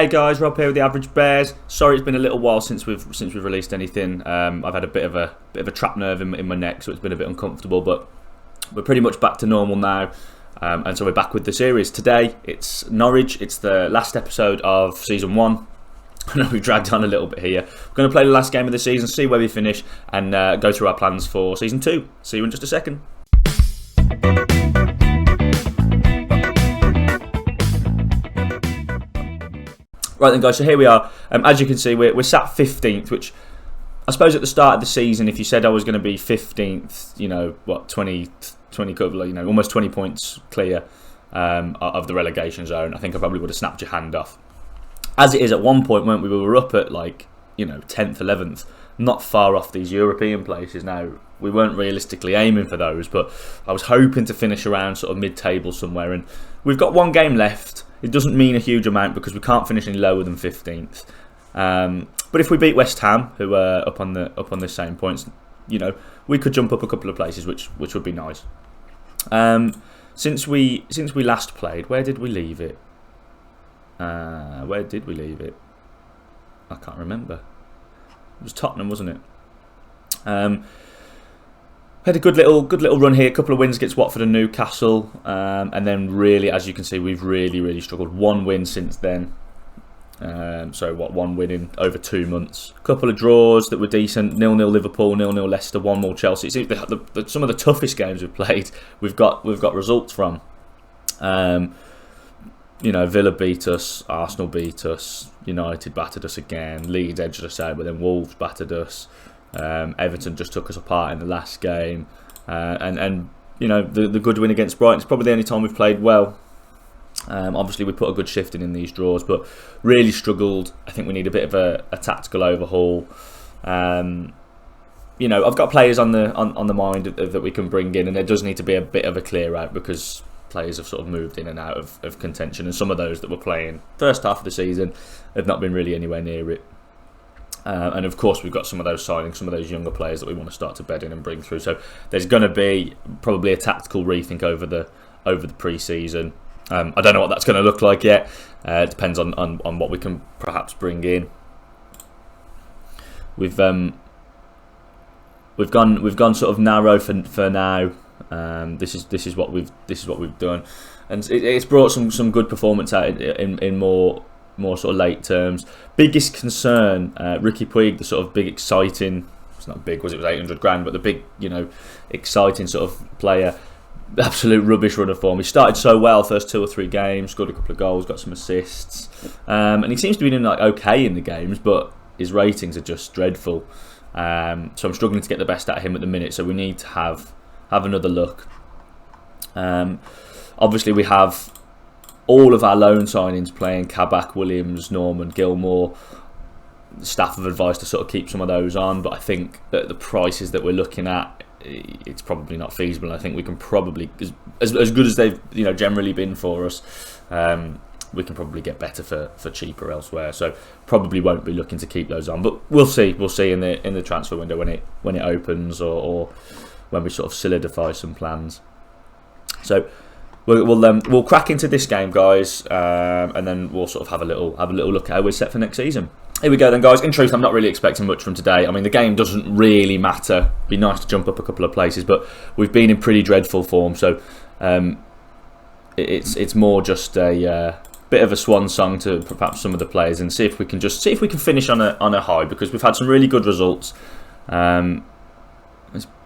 Hey guys, Rob here with the Average Bears. Sorry, it's been a little while since we've released anything. I've had a bit of a trap nerve in my neck, so it's been a bit uncomfortable. But we're pretty much back to normal now, and so we're back with the series. Today it's Norwich. It's the last episode of season 1. I know we've dragged on a little bit here. We're going to play the last game of the season, see where we finish, and go through our plans for season 2. See you in just a second. Right then guys, so here we are. As you can see, we're sat 15th, which I suppose at the start of the season, if you said I was going to be 15th, 20 almost 20 points clear of the relegation zone, I think I probably would have snapped your hand off. As it is, at one point, weren't we? We were up at 10th, 11th, not far off these European places. Now, we weren't realistically aiming for those, but I was hoping to finish around sort of mid-table somewhere, and we've got one game left. It doesn't mean a huge amount because we can't finish any lower than 15th. But if we beat West Ham, who are up on the same points, we could jump up a couple of places, which would be nice. Since we last played, where did we leave it? I can't remember. It was Tottenham, wasn't it? Had a good little run here. A couple of wins against Watford and Newcastle, and then really, as you can see, we've really struggled. One win since then. One win in over 2 months. A couple of draws that were decent. 0-0 Liverpool, 0-0 Leicester, 1-1 Chelsea. It seems some of the toughest games we've played, we've got results from. Villa beat us, Arsenal beat us, United battered us again, Leeds edged us out, but then Wolves battered us. Everton just took us apart in the last game, and the good win against Brighton is probably the only time we've played well. Obviously, we put a good shift in these draws, but really struggled. I think we need a bit of a tactical overhaul. I've got players on the mind that we can bring in, and there does need to be a bit of a clear out because players have sort of moved in and out of contention, and some of those that were playing first half of the season have not been really anywhere near it. And of course, we've got some of those signings, some of those younger players that we want to start to bed in and bring through. So there's going to be probably a tactical rethink over the pre-season. I don't know what that's going to look like yet. It depends on what we can perhaps bring in. We've gone sort of narrow for now. This is what we've done, and it's brought some good performance out in more sort of late terms. Biggest concern, Ricky Puig, the sort of big exciting, it's not big, was it was 800 grand, but the big exciting sort of player, absolute rubbish run of form. He started so well first 2 or 3 games, scored a couple of goals, got some assists, and he seems to be doing okay in the games, but his ratings are just dreadful. So I'm struggling to get the best out of him at the minute, so we need to have another look. Obviously we have all of our loan signings playing: Kabak, Williams, Norman, Gilmore. The staff have advised to sort of keep some of those on, but I think that the prices that we're looking at, it's probably not feasible. I think we can probably, as good as they've generally been for us, we can probably get better for cheaper elsewhere. So probably won't be looking to keep those on, but we'll see in the transfer window when it opens, or when we sort of solidify some plans. So we'll crack into this game, guys, and then we'll sort of have a little look at how we're set for next season. Here we go then, guys. In truth, I'm not really expecting much from today. I mean, the game doesn't really matter. It'd be nice to jump up a couple of places, but we've been in pretty dreadful form, so it's more just a bit of a swan song to perhaps some of the players, and see if we can finish on a high, because we've had some really good results.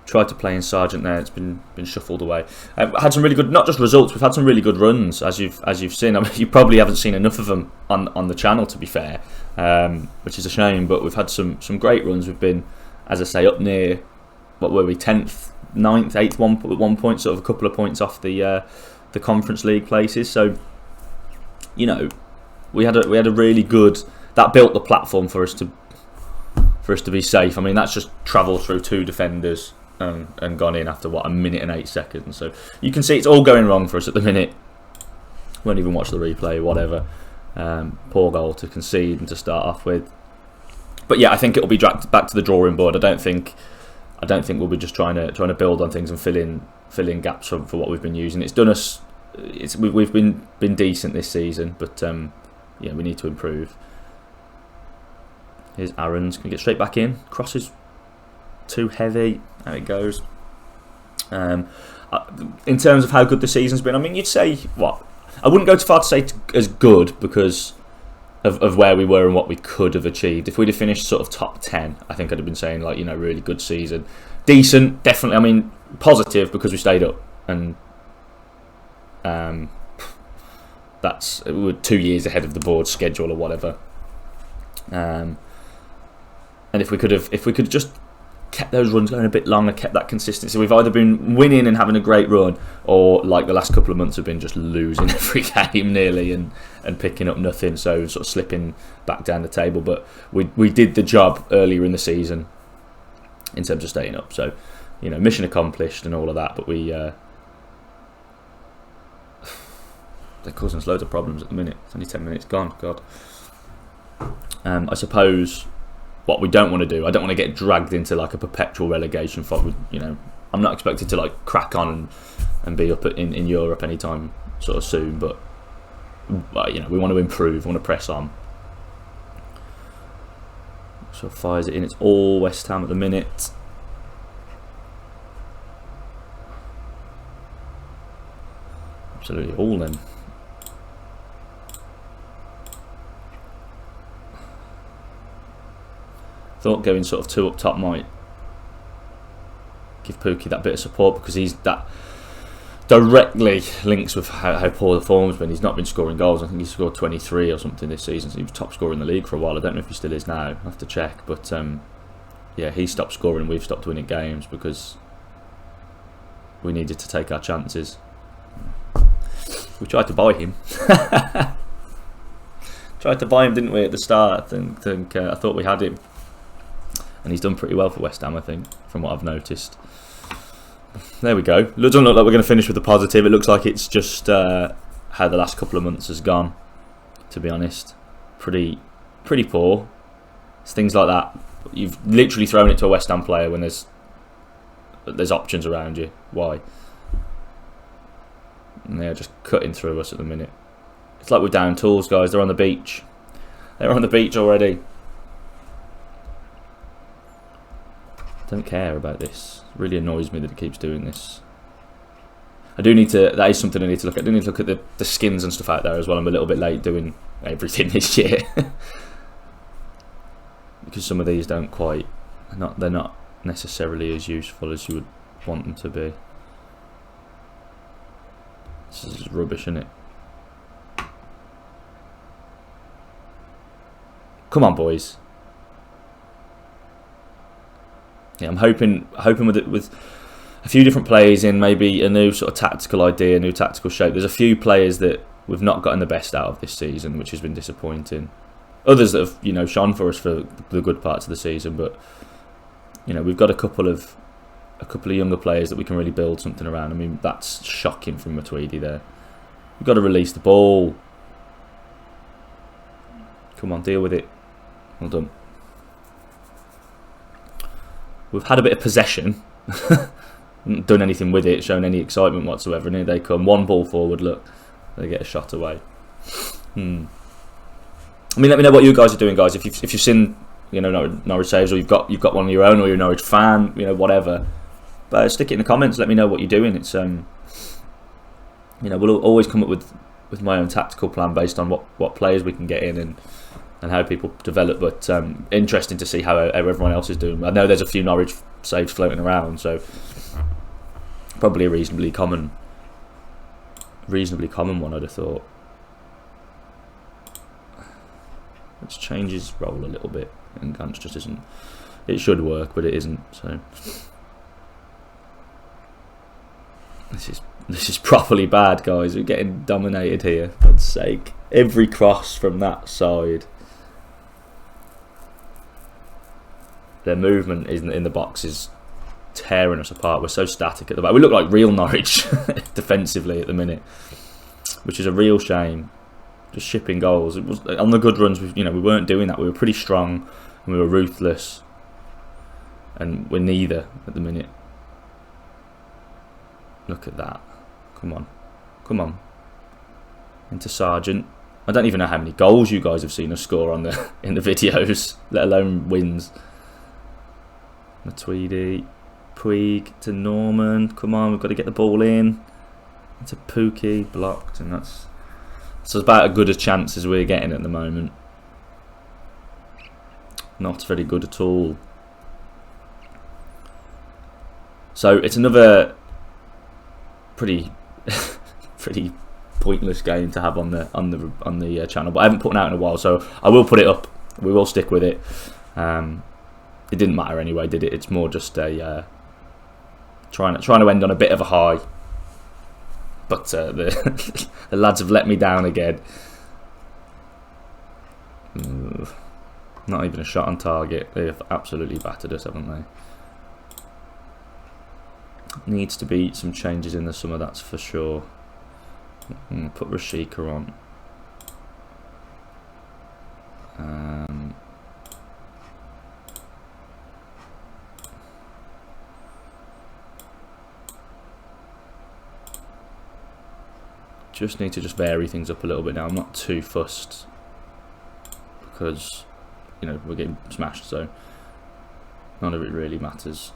Tried to play in Sargent there. It's been shuffled away. Had some really good, not just results. We've had some really good runs, as you've seen. I mean, you probably haven't seen enough of them on the channel, to be fair, which is a shame. But we've had some great runs. We've been, as I say, up near, what were we, 10th, 9th, 8th, at one point, sort of a couple of points off the Conference League places. So, we had a really good, that built the platform for us to be safe. I mean, that's just travelled through 2 defenders. And gone in after 1 minute and 8 seconds. So you can see it's all going wrong for us at the minute. Won't even watch the replay, whatever. Poor goal to concede and to start off with. But yeah, I think it'll be dragged back to the drawing board. I don't think we'll be just trying to build on things and fill in gaps for what we've been using. It's done us. We've been decent this season, but yeah, we need to improve. Here's Aaron's, can we get straight back in? Crosses too heavy. There it goes. In terms of how good the season's been, I mean, you'd say what? I wouldn't go too far to say as good because of where we were and what we could have achieved. If we'd have finished sort of top 10, I think I'd have been saying, like, you know, really good season. Decent, definitely. I mean, positive because we stayed up, and we're 2 years ahead of the board schedule or whatever. And if we could have just kept those runs going a bit longer, kept that consistency, we've either been winning and having a great run, or like the last couple of months have been just losing every game nearly and picking up nothing, so sort of slipping back down the table. But we did the job earlier in the season in terms of staying up, so, you know, mission accomplished and all of that. But they're causing us loads of problems at the minute. It's only 10 minutes gone. God. I suppose what we don't want to do, I don't want to get dragged into like a perpetual relegation fight. You know, I'm not expected to like crack on and be up in Europe anytime sort of soon, but you know, we want to improve, we want to press on. So fires it in. It's all West Ham at the minute. Absolutely all them. Thought going sort of 2 up top might give Pookie that bit of support, because that directly links with how poor the form's been. He's not been scoring goals. I think he scored 23 or something this season, so he was top scorer in the league for a while. I don't know if he still is now, I'll have to check, but yeah, he stopped scoring and we've stopped winning games because we needed to take our chances. We tried to buy him. Tried to buy him, didn't we, at the start? I thought we had him. And he's done pretty well for West Ham, I think, from what I've noticed. There we go. It doesn't look like we're going to finish with a positive. It looks like it's just how the last couple of months has gone, to be honest. Pretty poor. It's things like that. You've literally thrown it to a West Ham player when there's options around you. Why? And they're just cutting through us at the minute. It's like we're down tools, guys. They're on the beach. They're on the beach already. Don't care about this. It really annoys me that it keeps doing this. That is something I need to look at. I do need to look at the skins and stuff out there as well. I'm a little bit late doing everything this year. Because some of these they're not necessarily as useful as you would want them to be. This is rubbish, isn't it? Come on, boys. Yeah, I'm hoping with a few different players in, maybe a new sort of tactical idea, a new tactical shape. There's a few players that we've not gotten the best out of this season, which has been disappointing. Others that have, you know, shone for us for the good parts of the season, but, you know, we've got a couple of younger players that we can really build something around. I mean, that's shocking from Matuidi there. We've got to release the ball. Come on, deal with it. Well done. We've had a bit of possession. Haven't done anything with it, shown any excitement whatsoever. And here they come. One ball forward, look. They get a shot away. I mean, let me know what you guys are doing, guys. If you've seen, you know, Norwich saves, or you've got one of your own, or you're a Norwich fan, you know, whatever. But stick it in the comments. Let me know what you're doing. It's you know, we'll always come up with my own tactical plan based on what players we can get in and how people develop. But interesting to see how everyone else is doing. I know there's a few Norwich saves floating around, so probably a reasonably common one, I'd have thought. Let's change his role a little bit, and Gantz just isn't. It should work, but it isn't. So this is properly bad, guys. We're getting dominated here. For God's sake! Every cross from that side. Their movement in the box is tearing us apart. We're so static at the back. We look like real Norwich defensively at the minute, which is a real shame. Just shipping goals. It was on the good runs. We weren't doing that. We were pretty strong and we were ruthless, and we're neither at the minute. Look at that. Come on. Into Sargent. I don't even know how many goals you guys have seen us score on the in the videos, let alone wins. Matuidi, Puig to Norman. Come on, we've got to get the ball in. It's a Pookie blocked, and that's about as good a chance as we're getting at the moment. Not very good at all. So it's another pretty pointless game to have on the channel, but I haven't put it out in a while, so I will put it up. We will stick with it. It didn't matter anyway, did it? It's more just a trying to end on a bit of a high. But the lads have let me down again. Not even a shot on target. They have absolutely battered us, haven't they? Needs to be some changes in the summer, that's for sure. Put Rashika on. Just need to vary things up a little bit now. I'm not too fussed because, you know, we're getting smashed, so none of it really matters.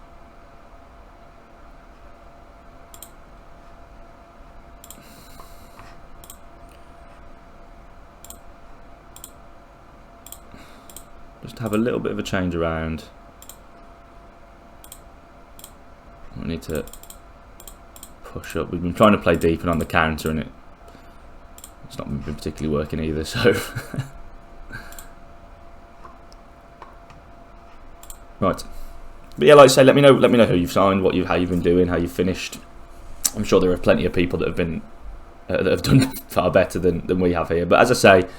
Just have a little bit of a change around. We need to push up. We've been trying to play deep and on the counter, and it's not been particularly working either. So, right. But yeah, like I say, let me know who you've signed, how you've been doing, how you've finished. I'm sure there are plenty of people that have been that have done far better than we have here. But as I say,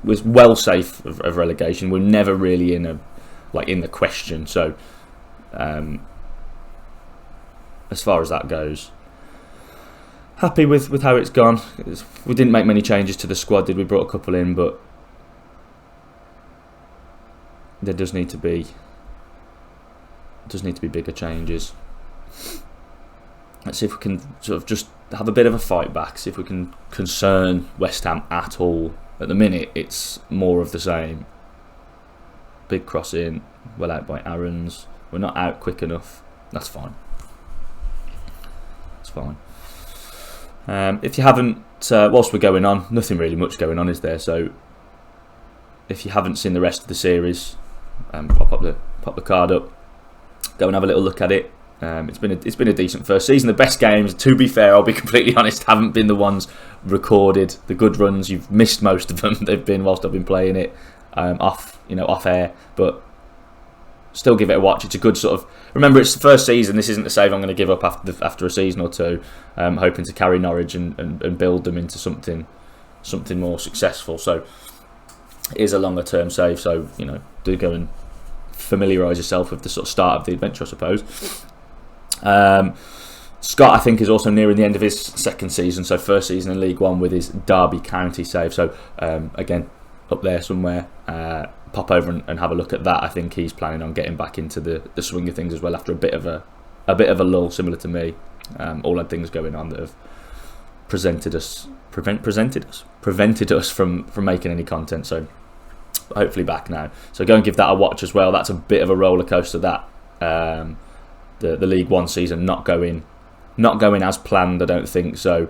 was well safe of relegation. We're never really in the question. So, as far as that goes, happy with how it's gone. We didn't make many changes to the squad, did we? Brought a couple in, but there does need to be bigger changes. Let's see if we can sort of just have a bit of a fight back. See if we can concern West Ham at all. At the minute, it's more of the same. Big cross in, well out by Aarons. We're not out quick enough. That's fine. That's fine. If you haven't, whilst we're going on, nothing really much going on, is there? So, if you haven't seen the rest of the series, pop the card up. Go and have a little look at it. It's been a decent first season. The best games, to be fair, I'll be completely honest, haven't been the ones recorded. The good runs, you've missed most of them. They've been whilst I've been playing it off air, but still give it a watch. It's a good sort of. Remember, it's the first season. This isn't the save I'm going to give up after a season or two. Hoping to carry Norwich and build them into something more successful. So it is a longer term save. So do go and familiarise yourself with the sort of start of the adventure, I suppose. Scott, I think, is also nearing the end of his second season, so first season in League One with his Derby County save. So again, up there somewhere. Pop over and have a look at that. I think he's planning on getting back into the swing of things as well after a bit of a lull, similar to me. All had things going on that have prevented us from making any content. So hopefully back now. So go and give that a watch as well. That's a bit of a roller coaster. That the League One season not going as planned, I don't think. So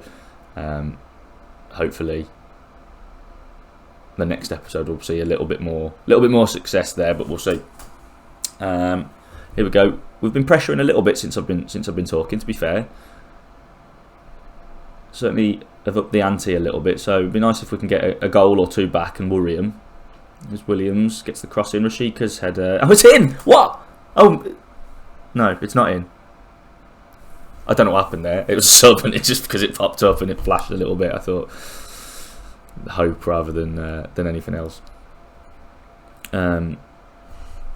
hopefully the next episode we'll see a little bit more success there, but we'll see. Here we go. We've been pressuring a little bit since I've been talking, to be fair. Certainly have upped the ante a little bit, so it'd be nice if we can get a goal or two back and worry him. As Williams gets the cross in, Rashika's header. Oh, it's in! What? Oh, no, it's not in. I don't know what happened there. It was a sub, and it's just because it popped up and it flashed a little bit. I thought hope rather than anything else. Right,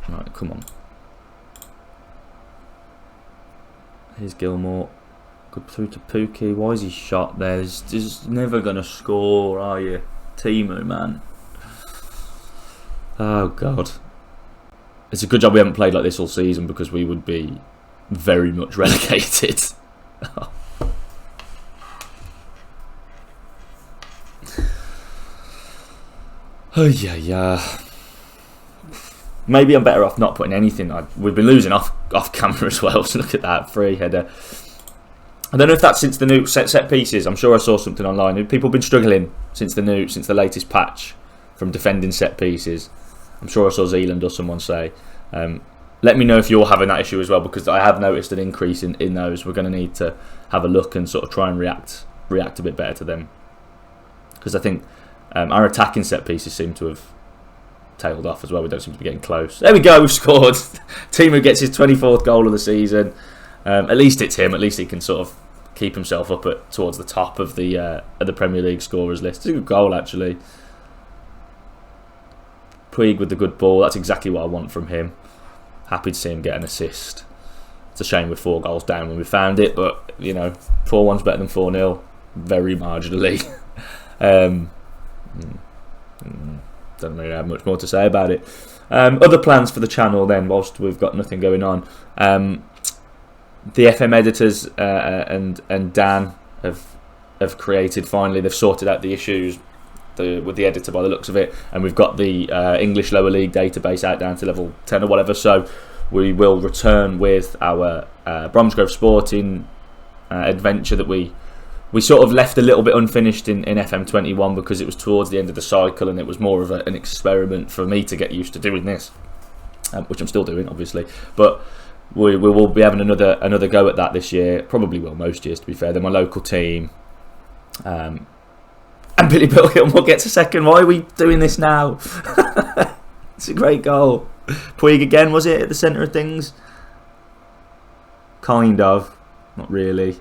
come on. Here's Gilmore. Good through to Pookie. Why is he shot there? He's never going to score, are you? Timu, man. Oh, God. It's a good job we haven't played like this all season, because we would be very much relegated. Oh yeah. Maybe I'm better off not putting anything. We've been losing off camera as well. So look at that free header. I don't know if that's since the new set pieces. I'm sure I saw something online. People have been struggling since the latest patch from defending set pieces. I'm sure I saw Zealand or someone say. Let me know if you're having that issue as well, because I have noticed an increase in those. We're going to need to have a look and sort of try and react a bit better to them, because I think our attacking set pieces seem to have tailed off as well. We don't seem to be getting close. There we go, we've scored. Timu gets his 24th goal of the season. At least it's him. At least he can sort of keep himself up towards the top of the Premier League scorers list. It's a good goal, actually. Puig with the good ball. That's exactly what I want from him. Happy to see him get an assist. It's a shame we're 4 goals down when we found it, but 4-1's better than 4-0, very marginally. Don't really have much more to say about it. Other plans for the channel then, whilst we've got nothing going on. The FM editors and Dan have created, finally, they've sorted out the issues with the editor by the looks of it, and we've got the English lower league database out down to level 10 or whatever, so we will return with our Bromsgrove Sporting adventure that we sort of left a little bit unfinished in FM21 because it was towards the end of the cycle and it was more of an experiment for me to get used to doing this, which I'm still doing, obviously, but we will be having another go at that this year. Probably will most years, to be fair. They're my local team. And Billy Bill Gilmore gets a second. Why are we doing this now? It's a great goal. Puig again, was it, at the centre of things? Kind of. Not really.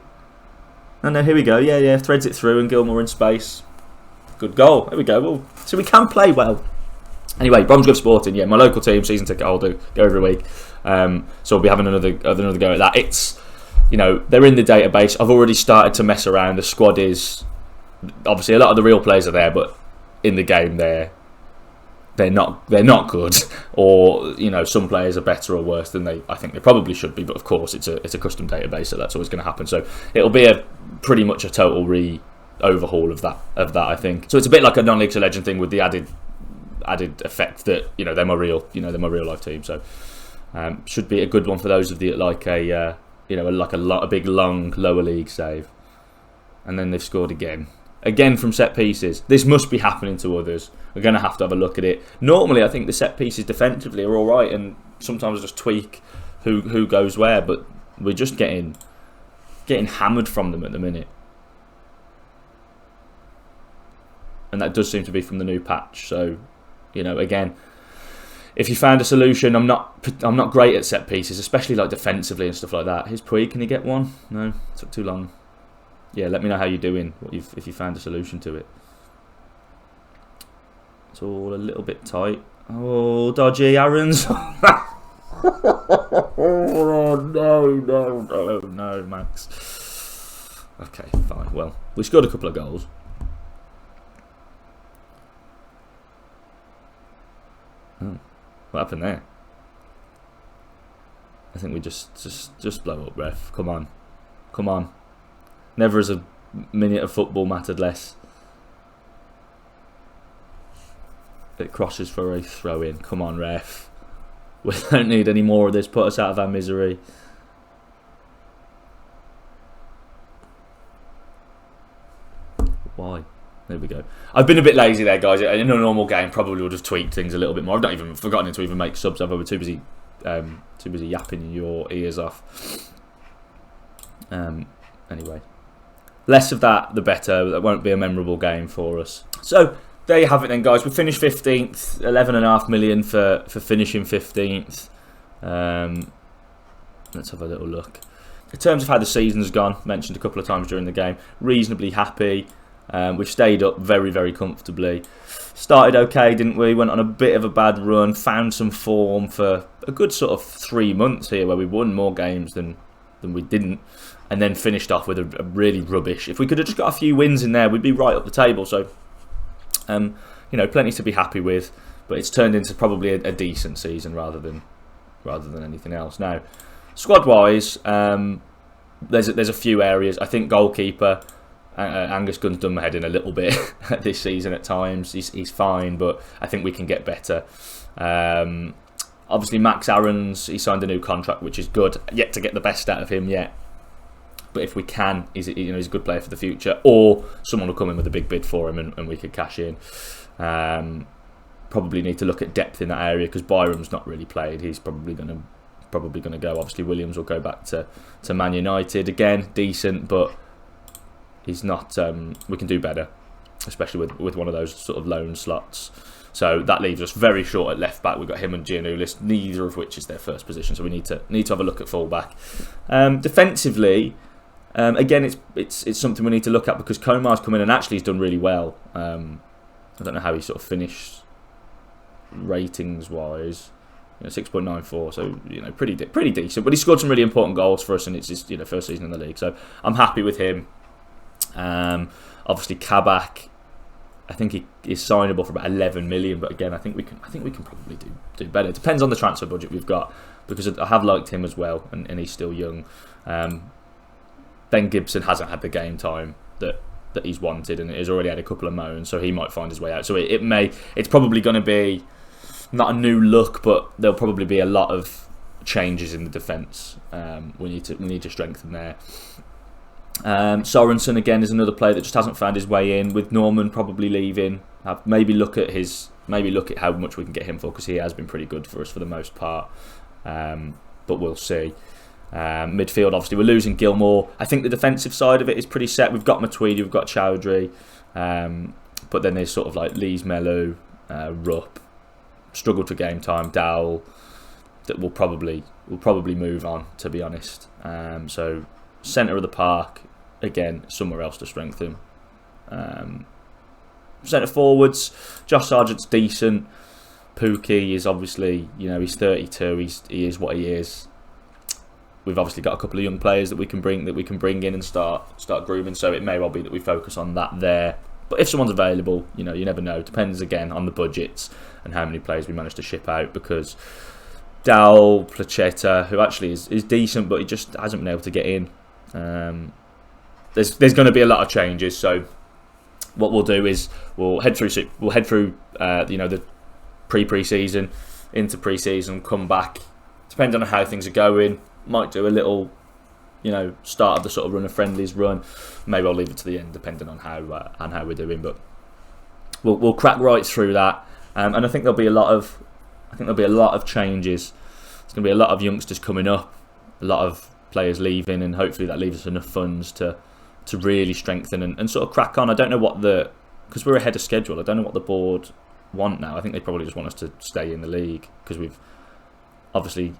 No, here we go. Yeah, threads it through and Gilmore in space. Good goal. There we go. Well, so we can play well. Anyway, Bromsgrove Sporting, my local team, season ticket holder, go every week. So we'll be having another go at that. It's, they're in the database. I've already started to mess around. The squad is... Obviously, a lot of the real players are there, but in the game they're not good, or some players are better or worse than I think they probably should be. But of course, it's a custom database, so that's always going to happen. So it'll be pretty much a total overhaul of that. I think so. It's a bit like a non-league to legend thing with the added effect that they're my real life team. So should be a good one for those of you that like a big long lower league save. And then they've scored again from set pieces. This must be happening to others. We're going to have a look at it. Normally, I think the set pieces defensively are all right, and sometimes just tweak who goes where. But we're just getting hammered from them at the minute, and that does seem to be from the new patch. So, again, if you found a solution, I'm not great at set pieces, especially like defensively and stuff like that. Here's Puig. Can he get one? No, it took too long. Yeah, let me know how you're doing, if you found a solution to it. It's all a little bit tight. Oh, dodgy Aaron's. Oh, no, Max. Okay, fine. Well, we scored a couple of goals. Oh, what happened there? I think we just blow up, ref. Come on. Never has a minute of football mattered less. It crosses for a throw-in. Come on, ref. We don't need any more of this. Put us out of our misery. Why? There we go. I've been a bit lazy there, guys. In a normal game, probably would have tweaked things a little bit more. I've not even forgotten to even make subs. I've been too busy yapping your ears off. Anyway. Less of that, the better. That won't be a memorable game for us. So, there you have it then, guys. We finished 15th. 11.5 million for finishing 15th. Let's have a little look. In terms of how the season's gone, mentioned a couple of times during the game, reasonably happy. We've stayed up very, very comfortably. Started okay, didn't we? Went on a bit of a bad run. Found some form for a good sort of 3 months here where we won more games than we didn't. And then finished off with a really rubbish. If we could have just got a few wins in there, we'd be right up the table. So, plenty to be happy with. But it's turned into probably a decent season rather than anything else. Now, squad-wise, there's a few areas. I think goalkeeper, Angus Gunn's done my head in a little bit this season at times. He's fine, but I think we can get better. Obviously, Max Aarons, he signed a new contract, which is good. Yet to get the best out of him yet. But if we can, he's a good player for the future. Or someone will come in with a big bid for him and we could cash in. Probably need to look at depth in that area because Byram's not really played. He's probably going to go. Obviously, Williams will go back to Man United. Again, decent, but he's not. We can do better, especially with one of those sort of loan slots. So that leaves us very short at left back. We've got him and Giannoulis, neither of which is their first position. So we need to have a look at full back. Defensively, again, it's something we need to look at because Komar's come in and actually he's done really well. I don't know how he sort of finished ratings wise. 6.94, so pretty decent. But he scored some really important goals for us, and it's his first season in the league. So I'm happy with him. Obviously, Kabak, I think he is signable for about 11 million. But again, I think we can probably do better. It depends on the transfer budget we've got because I have liked him as well, and he's still young. Ben Gibson hasn't had the game time that he's wanted, and he's already had a couple of moans, so he might find his way out. So it's probably going to be not a new look, but there'll probably be a lot of changes in the defence. We need to strengthen there. Sorensen again is another player that just hasn't found his way in. With Norman probably leaving, maybe look at how much we can get him for because he has been pretty good for us for the most part. But we'll see. Midfield, obviously, we're losing Gilmore. I think the defensive side of it is pretty set. We've got Matuidi, we've got Chowdhury, but then there's sort of like Lees Melu, Rupp, struggled for game time, Dowell, that will probably move on, to be honest. So centre of the park, again, somewhere else to strengthen. Centre forwards, Josh Sargent's decent. Pookie is obviously, he's 32. He is what he is. We've obviously got a couple of young players that we can bring in and start grooming. So it may well be that we focus on that there. But if someone's available, you never know. Depends again on the budgets and how many players we manage to ship out. Because Dowell, Placheta, who actually is decent, but he just hasn't been able to get in. There's going to be a lot of changes. So what we'll do is we'll head through the pre-season into pre-season, come back, depending on how things are going. Might do a little, start of the sort of run of friendlies run. Maybe I'll leave it to the end, depending on how we're doing. But we'll crack right through that, and I think there'll be a lot of changes. There's going to be a lot of youngsters coming up, a lot of players leaving, and hopefully that leaves us enough funds to really strengthen and sort of crack on. I don't know because we're ahead of schedule. I don't know what the board want now. I think they probably just want us to stay in the league because we've obviously.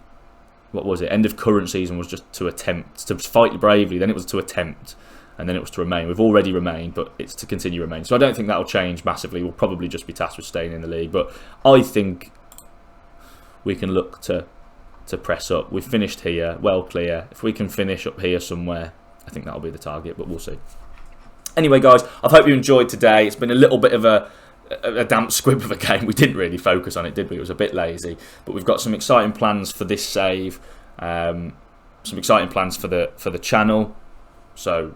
What was it? End of current season was just to attempt to fight bravely. Then it was to attempt, and then it was to remain. We've already remained, but it's to continue remaining. So I don't think that'll change massively. We'll probably just be tasked with staying in the league. But I think we can look to press up. We've finished here, well clear. If we can finish up here somewhere, I think that'll be the target. But we'll see. Anyway, guys, I hope you enjoyed today. It's been a little bit of a damp squib of a game. We didn't really focus on it, did we? It was a bit lazy, but we've got some exciting plans for this save, some exciting plans for the channel, so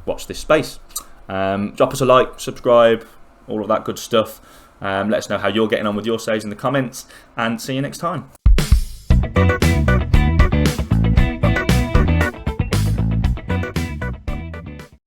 watch this space. Drop us a like, subscribe, all of that good stuff. Let us know how you're getting on with your saves in the comments, and see you next time.